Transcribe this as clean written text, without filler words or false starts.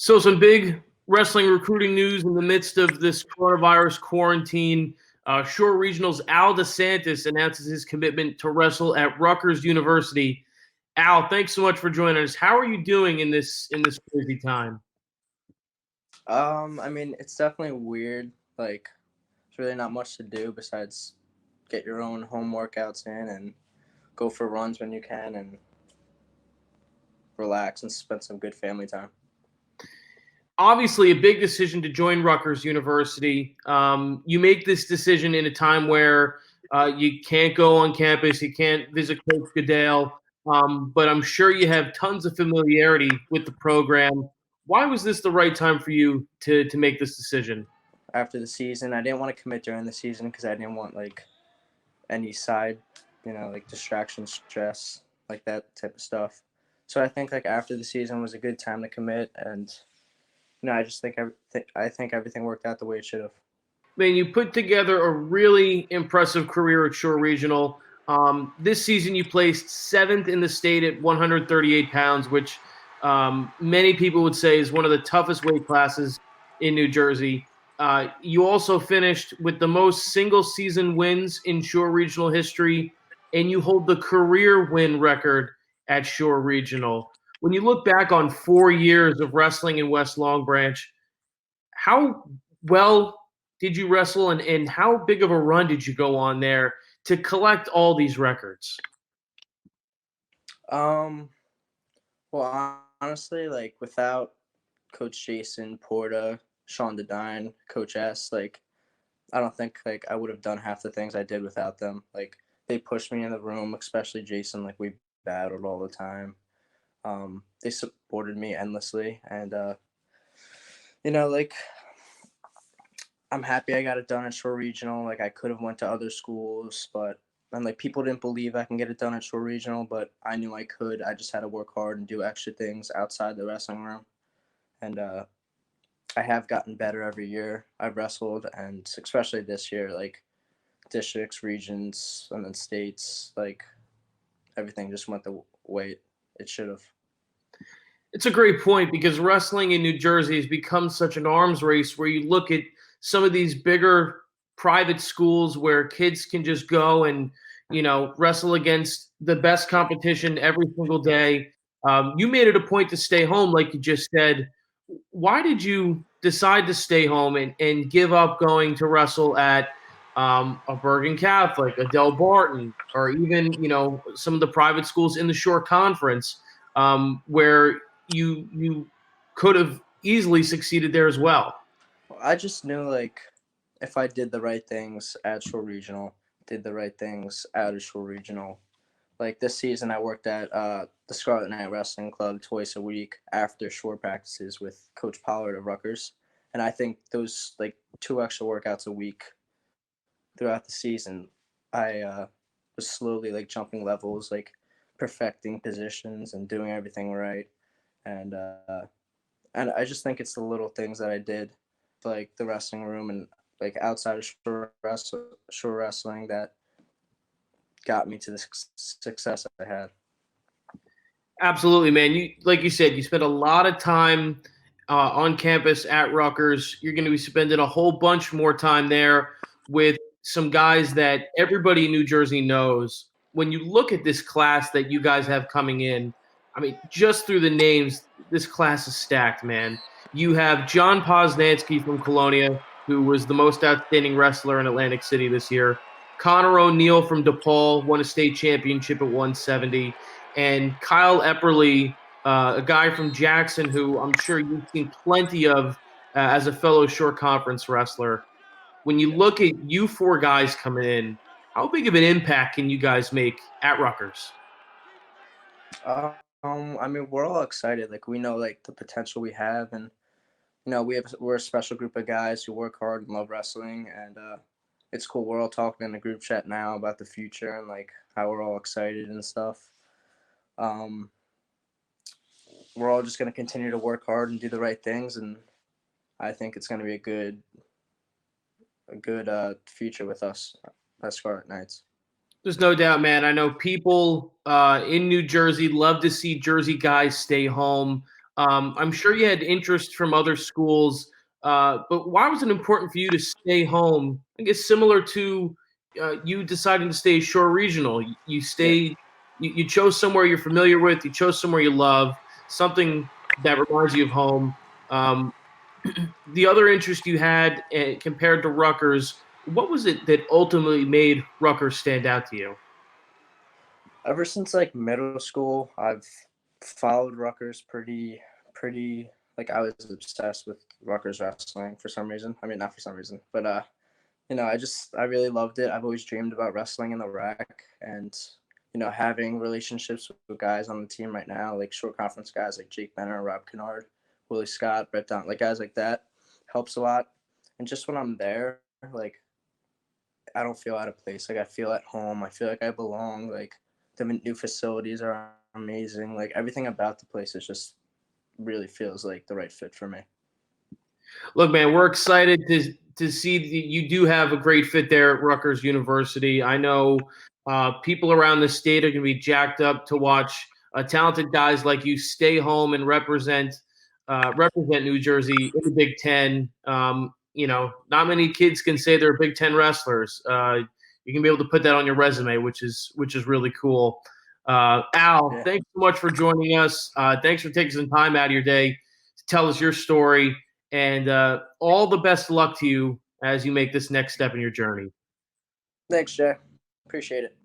So some big wrestling recruiting news in the midst of this coronavirus quarantine. Shore Regional's Al DeSantis announces his commitment to wrestle at Rutgers University. Al, thanks so much for joining us. How are you doing in this crazy time? I mean, it's definitely weird. Like, there's really not much to do besides get your own home workouts in and go for runs when you can and relax and spend some good family time. Obviously, a big decision to join Rutgers University. You make this decision in a time where you can't go on campus, you can't visit Coach Goodale, but I'm sure you have tons of familiarity with the program. Why was this the right time for you to make this decision? After the season, I didn't want to commit during the season because I didn't want like any side, like distraction, stress, like that type of stuff. So I think like after the season was a good time to commit, and I just think everything worked out the way it should have. Man, you put together a really impressive career at Shore Regional. This season, you placed seventh in the state at 138 pounds, which many people would say is one of the toughest weight classes in New Jersey. You also finished with the most single season wins in Shore Regional history, and you hold the career win record at Shore Regional. When you look back on 4 years of wrestling in West Long Branch, how well did you wrestle, and how big of a run did you go on there to collect all these records? Um, well, honestly, like without Coach Jason, Porta, Sean Dedine, Coach S, like I don't think like I would have done half the things I did without them. Like they pushed me in the room, especially Jason. Like we battled all the time. They supported me endlessly, and like I'm happy I got it done at Shore Regional. Like I could have went to other schools, but and like people didn't believe I can get it done at Shore Regional, but I knew I could. I just had to work hard and do extra things outside the wrestling room, and I have gotten better every year I've wrestled, and especially this year, like districts, regions, and then states, like everything just went the way it should have. It's a great point because wrestling in New Jersey has become such an arms race where you look at some of these bigger private schools where kids can just go and, wrestle against the best competition every single day. You made it a point to stay home, like you just said. Why did you decide to stay home and give up going to wrestle at a Bergen Catholic, a Del Barton, or even, some of the private schools in the Shore Conference, where you could have easily succeeded there as well? I just knew like if I did the right things at Shore Regional, did the right things out of Shore Regional. Like this season, I worked at the Scarlet Knight Wrestling Club twice a week after shore practices with Coach Pollard of Rutgers, and I think those like 2 extra workouts a week throughout the season, I was slowly like jumping levels, like perfecting positions and doing everything right, and I just think it's the little things that I did, like the wrestling room and like outside of shore wrestling that got me to the success I had. Absolutely, man. You like you said, you spent a lot of time on campus at Rutgers. You're going to be spending a whole bunch more time there with some guys that everybody in New Jersey knows. When you look at this class that you guys have coming in, I mean, just through the names, this class is stacked, man. You have John Poznansky from Colonia, who was the most outstanding wrestler in Atlantic City this year. Connor O'Neill from DePaul won a state championship at 170, and Kyle Epperly, a guy from Jackson who I'm sure you've seen plenty of as a fellow Shore Conference wrestler. When you look at you four guys coming in, how big of an impact can you guys make at Rutgers? I mean, we're all excited. Like we know like the potential we have, and we're a special group of guys who work hard and love wrestling, and it's cool. We're all talking in the group chat now about the future and like how we're all excited and stuff. Um, we're all just gonna continue to work hard and do the right things, and I think it's gonna be a good future with us as Scarlet Knights. There's no doubt, man. I know people in New Jersey love to see Jersey guys stay home. I'm sure you had interest from other schools, but why was it important for you to stay home? I guess similar to you deciding to stay Shore Regional. You Yeah. stayed, you chose somewhere you're familiar with, you chose somewhere you love, something that reminds you of home. Um, the other interest you had compared to Rutgers, what was it that ultimately made Rutgers stand out to you? Ever since like middle school, I've followed Rutgers pretty like I was obsessed with Rutgers wrestling for some reason. I mean, not for some reason, but I really loved it. I've always dreamed about wrestling in the rec, and having relationships with guys on the team right now, like short conference guys like Jake Benner, Rob Kennard, Willie Scott, Brett Don, like guys like that, helps a lot. And just when I'm there, like I don't feel out of place. Like I feel at home. I feel like I belong. Like the new facilities are amazing. Like everything about the place is just really feels like the right fit for me. Look, man, we're excited to see that you do have a great fit there at Rutgers University. I know people around the state are going to be jacked up to watch talented guys like you stay home and represent New Jersey in the Big Ten. Not many kids can say they're Big Ten wrestlers. You can be able to put that on your resume, which is really cool. Al, Yeah. thanks so much for joining us. Thanks for taking some time out of your day to tell us your story. And all the best luck to you as you make this next step in your journey. Thanks, Jay. Appreciate it.